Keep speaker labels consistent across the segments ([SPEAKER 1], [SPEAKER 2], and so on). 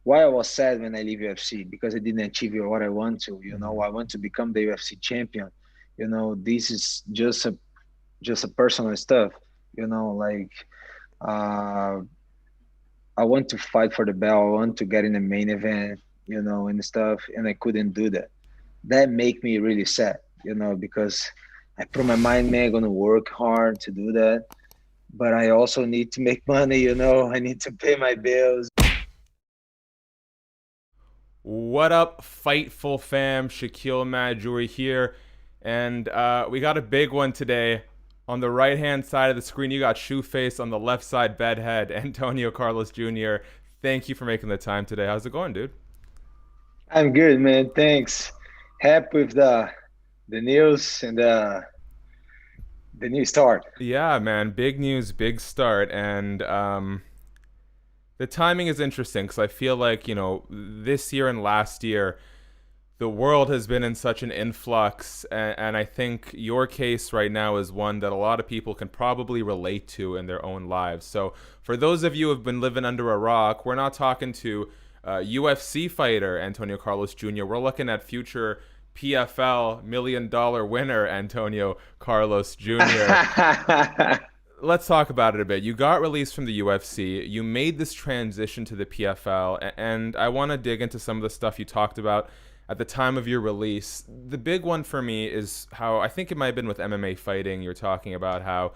[SPEAKER 1] why I was sad when I leave UFC, because I didn't achieve what I want to.
[SPEAKER 2] Mhm.
[SPEAKER 1] I want to become the UFC champion. This is just a personal stuff. Like uh, I want to fight for the belt. I want to get in the main event. And stuff, and I couldn't do that. That make me really sad. Because I put my mind, man, gonna work hard to do that, but I also need to make money. I need to pay my bills.
[SPEAKER 2] What up, Fightful fam? Shaquille Majuri here. And we got a big one today. On the right hand side of the screen, you got Shoeface. On the left side, Bedhead, Antonio Carlos Jr. Thank you for making the time today. How's it going, dude?
[SPEAKER 1] I'm good, man. Thanks. Happy with the news and the new start.
[SPEAKER 2] Yeah, man. Big news, big start. And the timing is interesting because I feel like, this year and last year, the world has been in such an influx, and I think your case right now is one that a lot of people can probably relate to in their own lives. So, for those of you who have been living under a rock, we're not talking to UFC fighter Antonio Carlos Jr. We're looking at future PFL $1 million winner Antonio Carlos Jr. Let's talk about it a bit. You got released from the UFC. You made this transition to the PFL, and I want to dig into some of the stuff you talked about at the time of your release. The big one for me is how I think it might have been with MMA fighting. You're talking about how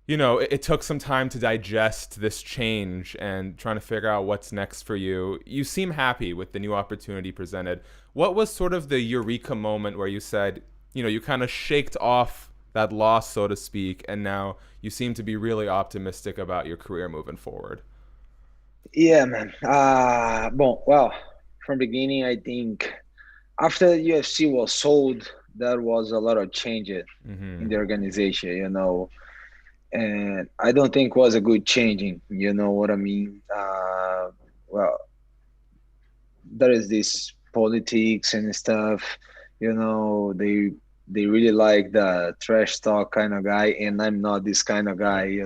[SPEAKER 2] it took some time to digest this change and trying to figure out what's next for you. You seem happy with the new opportunity presented. What was sort of the eureka moment where you said, you kind of shaked off that loss, so to speak, and now you seem to be really optimistic about your career moving forward?
[SPEAKER 1] Yeah, man. Well, from beginning, I think after the UFC was sold, there was a lot of changes in
[SPEAKER 2] Mm-hmm.
[SPEAKER 1] the organization. And I don't think was a good changing. You know what I mean? Well, there is this politics and stuff. They really like the trash talk kind of guy, and I'm not this kind of guy.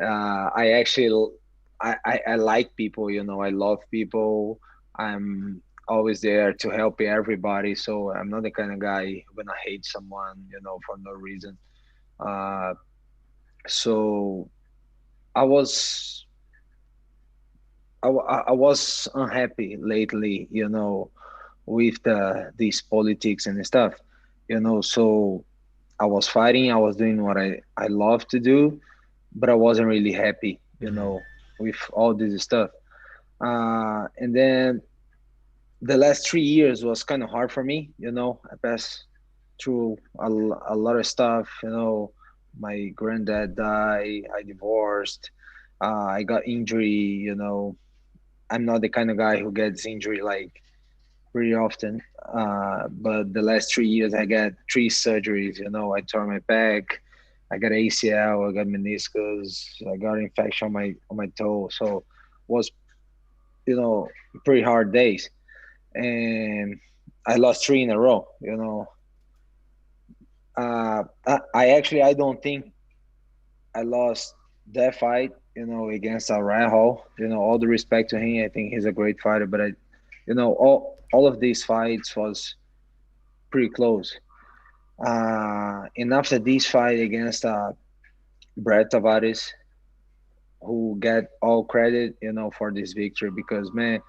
[SPEAKER 1] I actually I like people. I love people. I'm always there to help everybody. So I'm not the kind of guy who gonna hate someone, for no reason. Uh, so I was I was unhappy lately, with these politics and stuff, So I was fighting. I was doing what I love to do, but I wasn't really happy,
[SPEAKER 2] Mm-hmm.
[SPEAKER 1] with all this stuff. And then the last 3 years was kind of hard for me. I passed through a lot of stuff. My granddad died. I divorced. I got injury. I'm not the kind of guy who gets injury like pretty often. But the last 3 years, I got three surgeries. I tore my back. I got ACL. I got meniscus. I got infection on my toe. So was you know pretty hard days, and I lost three in a row. I don't think I lost that fight. Against Rahal. All the respect to him. I think he's a great fighter, but all of these fights was pretty close. And after this fight against Brett Tavares, who get all credit, for this victory, because man,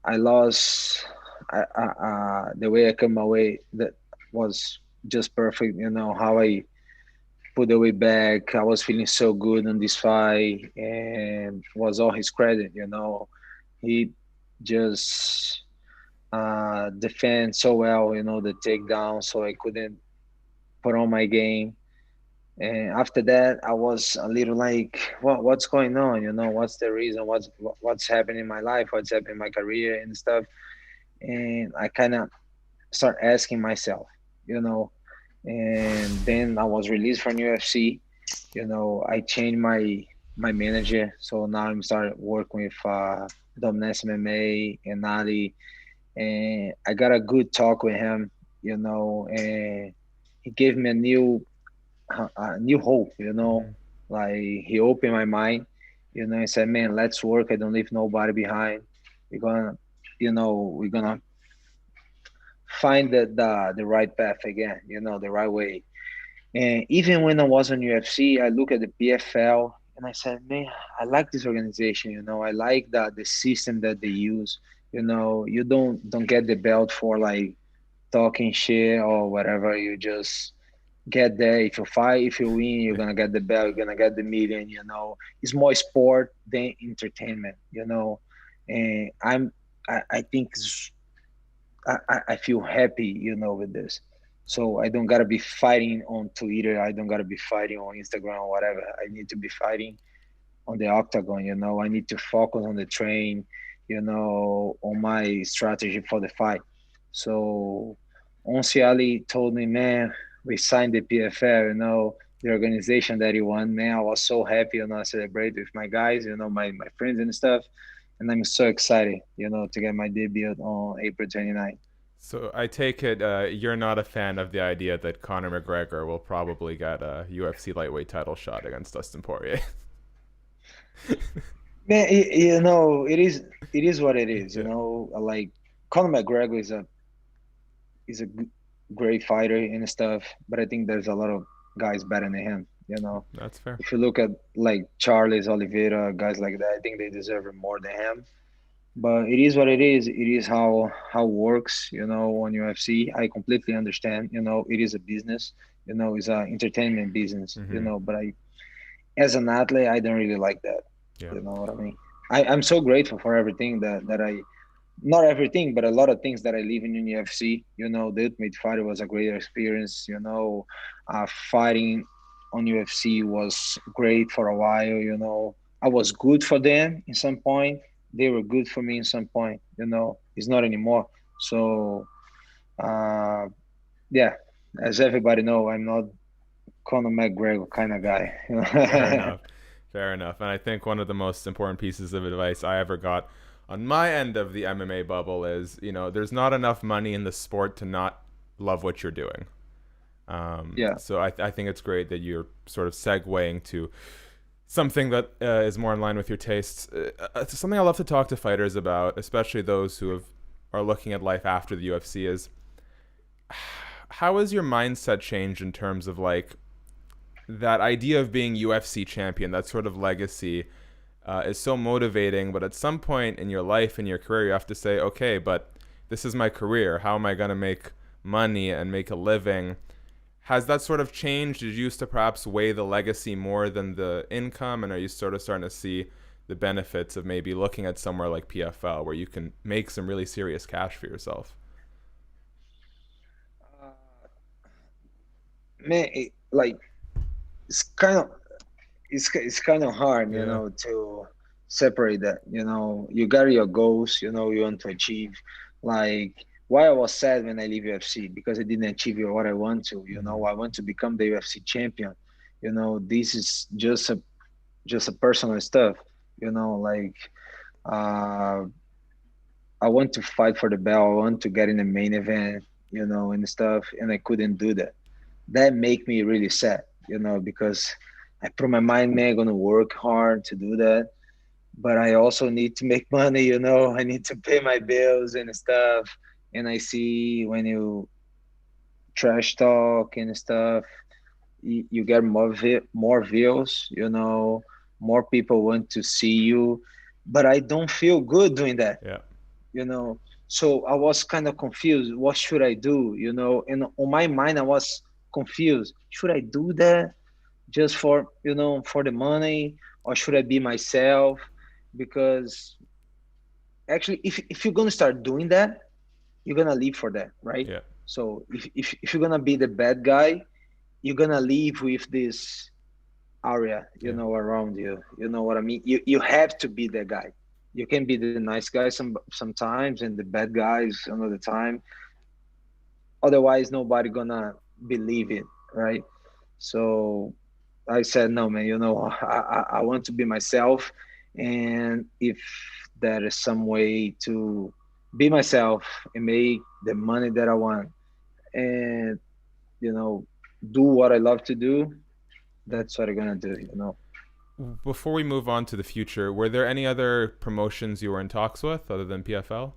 [SPEAKER 1] I lost. The way I come away, that was just perfect. How I put the way back. I was feeling so good on this fight, and was all his credit. He just defend so well. The takedown, so I couldn't put on my game. And after that, I was a little like, what's going on? What's the reason? What's happening in my life? What's happening in my career and stuff? And I kind of start asking myself, you know. And then I was released from UFC. I changed my manager, so now I'm started working with Domness MMA and Ali, and I got a good talk with him, and he gave me a new hope,
[SPEAKER 2] Mm-hmm.
[SPEAKER 1] like he opened my mind, and said, man, let's work. I don't leave nobody behind. We're gonna, we're gonna find the right path again, the right way. And even when I was on UFC, I look at the PFL and I said, man, I like this organization. I like the system that they use. You don't get the belt for like talking shit or whatever. You just get there. If you fight, if you win, you're gonna get the belt. You're gonna get the million. It's more sport than entertainment. And I think I feel happy, with this. So I don't gotta be fighting on Twitter. I don't gotta be fighting on Instagram or whatever. I need to be fighting on the octagon. I need to focus on the train. On my strategy for the fight. So once Ali told me, man, we signed the PFL. The organization that he won. Man, I was so happy. I celebrate with my guys. My friends and stuff. And I'm so excited. To get my debut on April 29th.
[SPEAKER 2] So I take it you're not a fan of the idea that Conor McGregor will probably get a UFC lightweight title shot against Dustin Poirier.
[SPEAKER 1] Man, it is what it is.
[SPEAKER 2] Yeah,
[SPEAKER 1] Like Conor McGregor is a great fighter and stuff, but I think there's a lot of guys better than him.
[SPEAKER 2] that's fair.
[SPEAKER 1] If you look at like Charles Oliveira, guys like that, I think they deserve it more than him. But it is what it is. It is how it works. On UFC, I completely understand. It is a business. It's an entertainment business.
[SPEAKER 2] Mm-hmm.
[SPEAKER 1] But as an athlete, I don't really like that.
[SPEAKER 2] Yeah.
[SPEAKER 1] You know what I mean? I'm so grateful for everything that I, not everything, but a lot of things that I live in UFC. The Ultimate Fighter was a great experience. Fighting on UFC was great for a while. I was good for them in some point. They were good for me in some point. It's not anymore. So, uh, yeah, as everybody know, I'm not Conor McGregor kind of guy.
[SPEAKER 2] Fair enough. Fair enough. And I think one of the most important pieces of advice I ever got on my end of the MMA bubble is, there's not enough money in the sport to not love what you're doing.
[SPEAKER 1] Yeah.
[SPEAKER 2] So I think it's great that you're sort of segueing to something that is more in line with your tastes. Something I love to talk to fighters about, especially those who are looking at life after the UFC, is how has your mindset changed in terms of like that idea of being UFC champion, that sort of legacy is so motivating. But at some point in your life, in your career, you have to say, okay, but this is my career. How am I going to make money and make a living? Has that sort of changed? Did you used to perhaps weigh the legacy more than the income? And are you sort of starting to see the benefits of maybe looking at somewhere like PFL where you can make some really serious cash for yourself?
[SPEAKER 1] Uh, Man, like it's kind of it's kind of hard,
[SPEAKER 2] Yeah.
[SPEAKER 1] to separate that. You got your goals, you want to achieve. Like why I was sad when I leave UFC because I didn't achieve what I want to.
[SPEAKER 2] Mm-hmm.
[SPEAKER 1] I want to become the UFC champion. This is just a personal stuff. Like uh, I want to fight for the belt. I want to get in the main event. And stuff, and I couldn't do that. That make me really sad. Because I put my mind, man, gonna work hard to do that, but I also need to make money. I need to pay my bills and stuff. And I see when you trash talk and stuff, you get more views. More people want to see you, but I don't feel good doing that.
[SPEAKER 2] Yeah.
[SPEAKER 1] You know, so I was kind of confused. What should I do? And on my mind, I was confused. Should I do that just for the money, or should I be myself? Because actually, if you're gonna start doing that, you're gonna leave for that, right?
[SPEAKER 2] Yeah.
[SPEAKER 1] So if you're gonna be the bad guy, you're gonna leave with this area,
[SPEAKER 2] Yeah.
[SPEAKER 1] around you. You know what I mean? You have to be the guy. You can be the nice guy sometimes and the bad guys another time. Otherwise, nobody gonna believe it, right? So I said, no, man. I want to be myself, and if there is some way to be myself and make the money that I want, and you know, do what I love to do,
[SPEAKER 2] Yeah.
[SPEAKER 1] that's what I'm gonna do.
[SPEAKER 2] before we move on to the future, were there any other promotions you were in talks with other than PFL?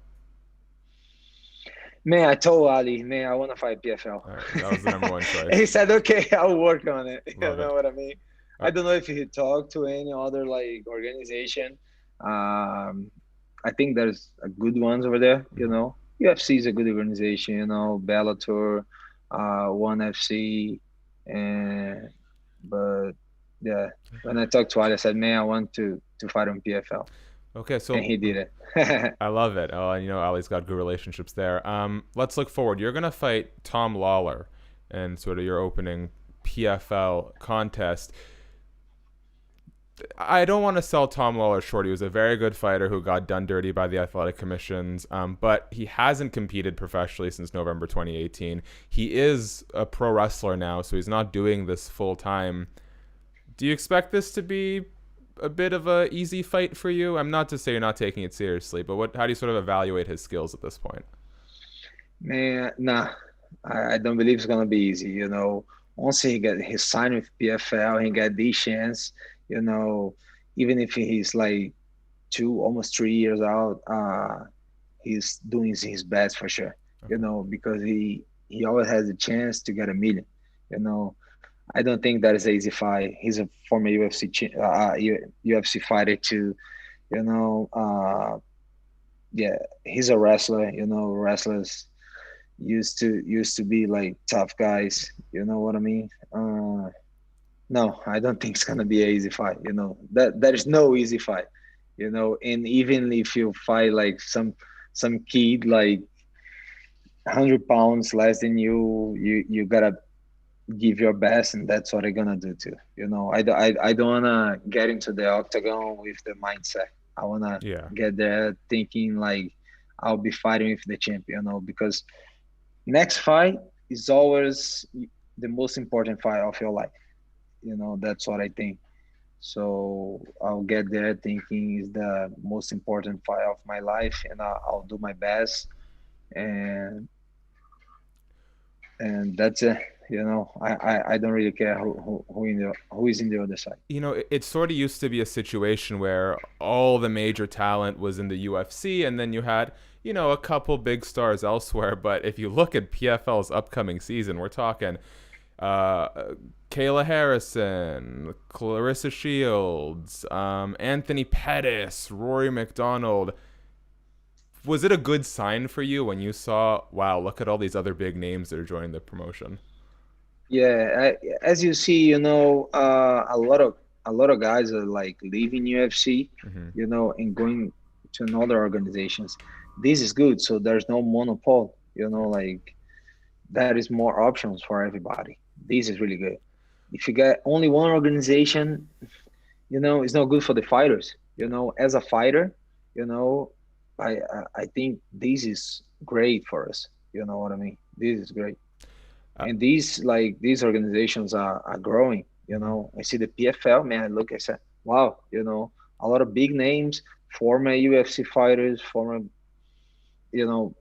[SPEAKER 1] Man, I told Ali, man, I want to fight PFL.
[SPEAKER 2] All right, that was the number one
[SPEAKER 1] He
[SPEAKER 2] choice.
[SPEAKER 1] said, okay, I'll work on it. You
[SPEAKER 2] Love
[SPEAKER 1] know
[SPEAKER 2] it.
[SPEAKER 1] what I mean?
[SPEAKER 2] All
[SPEAKER 1] I
[SPEAKER 2] right.
[SPEAKER 1] don't know if he talked to any other like organization. Um, I think there's a good ones over there. You
[SPEAKER 2] Mhm.
[SPEAKER 1] know, UFC is a good organization. You know, Bellator, One FC, and but yeah, when I talked to Ali, I said, man, I want to fight on PFL,
[SPEAKER 2] Okay,
[SPEAKER 1] and
[SPEAKER 2] so
[SPEAKER 1] he did it.
[SPEAKER 2] I love it. Oh, and Ali's got good relationships there. Let's look forward. You're gonna fight Tom Lawlor, and sort of your opening PFL contest. I don't want to sell Tom Lawlor short. He was a very good fighter who got done dirty by the athletic commissions, but he hasn't competed professionally since November 2018. He is a pro wrestler now, so he's not doing this full time. Do you expect this to be a bit of a easy fight for you? I'm not to say you're not taking it seriously, but how do you sort of evaluate his skills at this point?
[SPEAKER 1] Man, nah, I don't believe it's gonna be easy. You know, once he get his sign with PFL, he get this chance. You know, even if he's like 2, almost 3 years out, he's doing his best for sure. You
[SPEAKER 2] Okay.
[SPEAKER 1] know, because he always has a chance to get a million. You know, I don't think that is an easy fight. He's a former UFC fighter too. You know, yeah, he's a wrestler. You know, wrestlers used to be like tough guys. You know what I mean? No, I don't think it's gonna be an easy fight. You know that there is no easy fight. You know, and even if you fight like some kid like 100 pounds less than you, you gotta give your best, and that's what I'm gonna do too. You know, I don't wanna get into the octagon with the mindset. I wanna
[SPEAKER 2] Yeah.
[SPEAKER 1] get there thinking like I'll be fighting with the champion. You know, because next fight is always the most important fight of your life. You know, that's what I think. So I'll get there thinking is the most important fight of my life, and I'll do my best, and and that's it. You know, I don't really care who is in the other side.
[SPEAKER 2] It sort of used to be a situation where all the major talent was in the UFC, and then you had, a couple big stars elsewhere. But if you look at PFL's upcoming season, we're talking uh, Kayla Harrison, Claressa Shields, Anthony Pettis, Rory MacDonald. Was it a good sign for you when you saw, wow, look at all these other big names that are joining the promotion?
[SPEAKER 1] Yeah, as you see, you know, a lot of guys are like leaving UFC,
[SPEAKER 2] Hmm.
[SPEAKER 1] you know, and going to another organizations. This is good, so there's no monopoly. You know,
[SPEAKER 2] Yeah.
[SPEAKER 1] like that is more options for everybody. This is really good. If you get only one organization, you know, it's not good for the fighters. You
[SPEAKER 2] Yeah.
[SPEAKER 1] know, as a fighter, you know, I think this is great for us. You know what I mean? This is great,
[SPEAKER 2] Uh,
[SPEAKER 1] and these organizations are growing. You
[SPEAKER 2] mhm.
[SPEAKER 1] know, I see the PFL, man. I look, I said, wow, you know, a lot of big names, former UFC fighters, former, you know,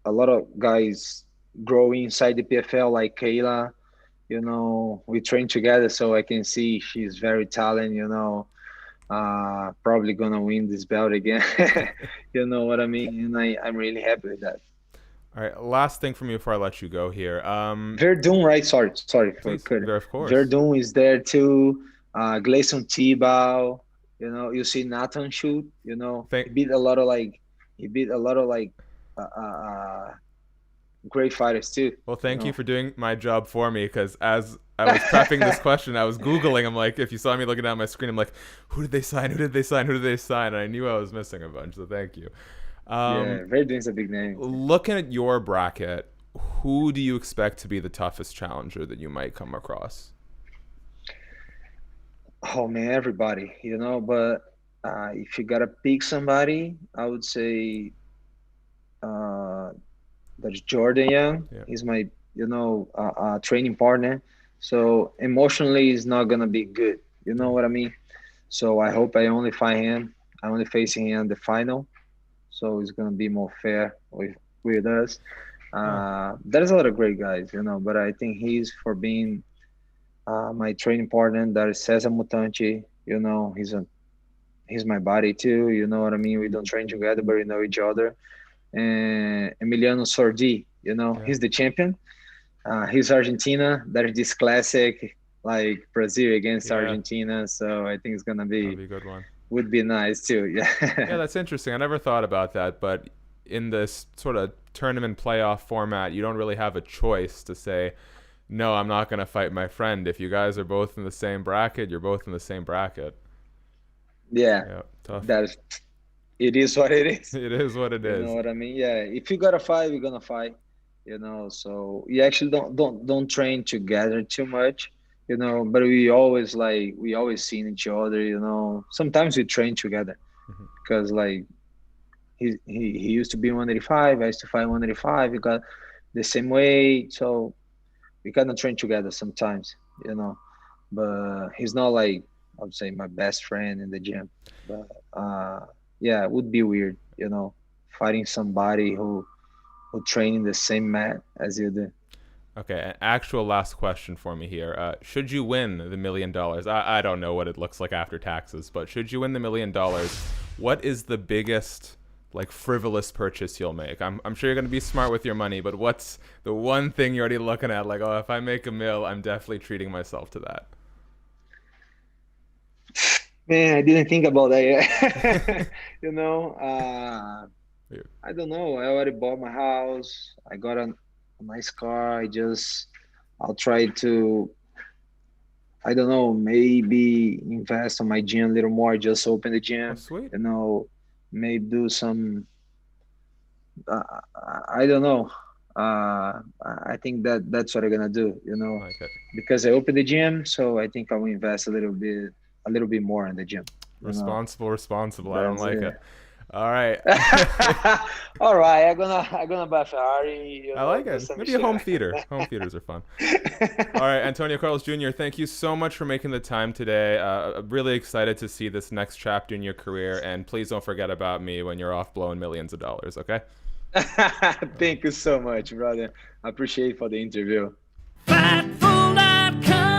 [SPEAKER 1] a lot of guys growing inside the PFL like Kayla. You know, we train together, so I can see she's very talented. You know, probably gonna win this belt again. You know what I mean? And I'm really happy with that.
[SPEAKER 2] All right, last thing from you before I let you go here.
[SPEAKER 1] Verdun, right? Sorry for
[SPEAKER 2] Please,
[SPEAKER 1] cutting.
[SPEAKER 2] of course.
[SPEAKER 1] Verdun is there too. Gleison Tibau. You know, you see Nathan shoot. You know,
[SPEAKER 2] Thank,
[SPEAKER 1] he beat a lot of like uh, uh, uh, great fighters too.
[SPEAKER 2] well,
[SPEAKER 1] You
[SPEAKER 2] thank you
[SPEAKER 1] know.
[SPEAKER 2] for doing my job for me because as I was prepping this question, I was Googling. I'm like, if you saw me looking down my screen, I'm like, who did they sign? Who did they sign? Who did they sign? And I knew I was missing a bunch, so thank you. Um,
[SPEAKER 1] Yeah, Verdun's a big name.
[SPEAKER 2] Looking at your bracket, who do you expect to be the toughest challenger that you might come across?
[SPEAKER 1] Oh man, everybody, you know. But if you gotta pick somebody, I would say uh, there's Jordan Young.
[SPEAKER 2] Yeah.
[SPEAKER 1] He's my, you know, training partner. So emotionally, it's not gonna be good. You know
[SPEAKER 2] Yeah.
[SPEAKER 1] what I mean? So I hope I only find him. I'm only facing him in the final. So it's gonna be more fair with us.
[SPEAKER 2] Oh,
[SPEAKER 1] There's a lot of great guys, you know, but I think he's for being my training partner. That is Cesar Mutante. You know, he's my buddy too. You know what I mean? We don't train together, but we know each other. And Emiliano Sordi, you know,
[SPEAKER 2] Yeah,
[SPEAKER 1] he's the champion. He's Argentina. There's this classic like Brazil against
[SPEAKER 2] yeah,
[SPEAKER 1] Argentina. So I think it's gonna
[SPEAKER 2] that'd
[SPEAKER 1] be
[SPEAKER 2] be a good one.
[SPEAKER 1] would be nice too.
[SPEAKER 2] Yeah,
[SPEAKER 1] Yeah.
[SPEAKER 2] that's interesting. I never thought about that, but in this sort of tournament playoff format, you don't really have a choice to say, no, I'm not going to fight my friend. If you guys are both in the same bracket, you're both in the same bracket.
[SPEAKER 1] Yeah.
[SPEAKER 2] Yeah, tough.
[SPEAKER 1] That's it is what it is.
[SPEAKER 2] It is what it
[SPEAKER 1] You know
[SPEAKER 2] is.
[SPEAKER 1] what I mean? Yeah. If you gotta fight, we're gonna fight. You know, so you actually don't train together too much. You know, but we always seen each other. You know, sometimes we train together
[SPEAKER 2] Mhm.
[SPEAKER 1] because like he used to be 185. I used to fight 185. We got the same weight, so we kind of train together sometimes. You know, but he's not like I would say my best friend in the gym. But yeah, it would be weird. You know, fighting somebody who train in the same mat as you do.
[SPEAKER 2] Okay, an actual last question for me here. Should you win the $1 million, I don't know what it looks like after taxes, but should you win the $1 million, what is the biggest like frivolous purchase you'll make? I'm sure you're gonna be smart with your money, but what's the one thing you're already looking at? Like, oh, if I make a mil, I'm definitely treating myself to
[SPEAKER 1] Man, I didn't think about that yet.
[SPEAKER 2] that.
[SPEAKER 1] You know,
[SPEAKER 2] Yeah.
[SPEAKER 1] I don't know. I already bought my house. I got a nice car. I'll try to, I don't know, maybe invest on my gym a little more. Just open the
[SPEAKER 2] Oh,
[SPEAKER 1] gym.
[SPEAKER 2] sweet.
[SPEAKER 1] You know, maybe do some. Uh, I don't know. I think that's what I'm gonna do. You
[SPEAKER 2] I
[SPEAKER 1] know,
[SPEAKER 2] like it.
[SPEAKER 1] because I opened the gym, so I think I will invest a little bit more in the gym. You know,
[SPEAKER 2] Responsible, responsible. I don't
[SPEAKER 1] that's
[SPEAKER 2] like
[SPEAKER 1] it.
[SPEAKER 2] it. All right.
[SPEAKER 1] All right, I'm gonna buy Ferrari. You
[SPEAKER 2] I
[SPEAKER 1] know,
[SPEAKER 2] like
[SPEAKER 1] do
[SPEAKER 2] it.
[SPEAKER 1] some
[SPEAKER 2] Maybe a
[SPEAKER 1] shit.
[SPEAKER 2] home theater. Home theaters are fun. All right, Antonio Carlos Jr., thank you so much for making the time today. I'm really excited to see this next chapter in your career, and please don't forget about me when you're off blowing millions of dollars, okay?
[SPEAKER 1] Thank you so much, brother. I appreciate for the interview.
[SPEAKER 3] Fightful.com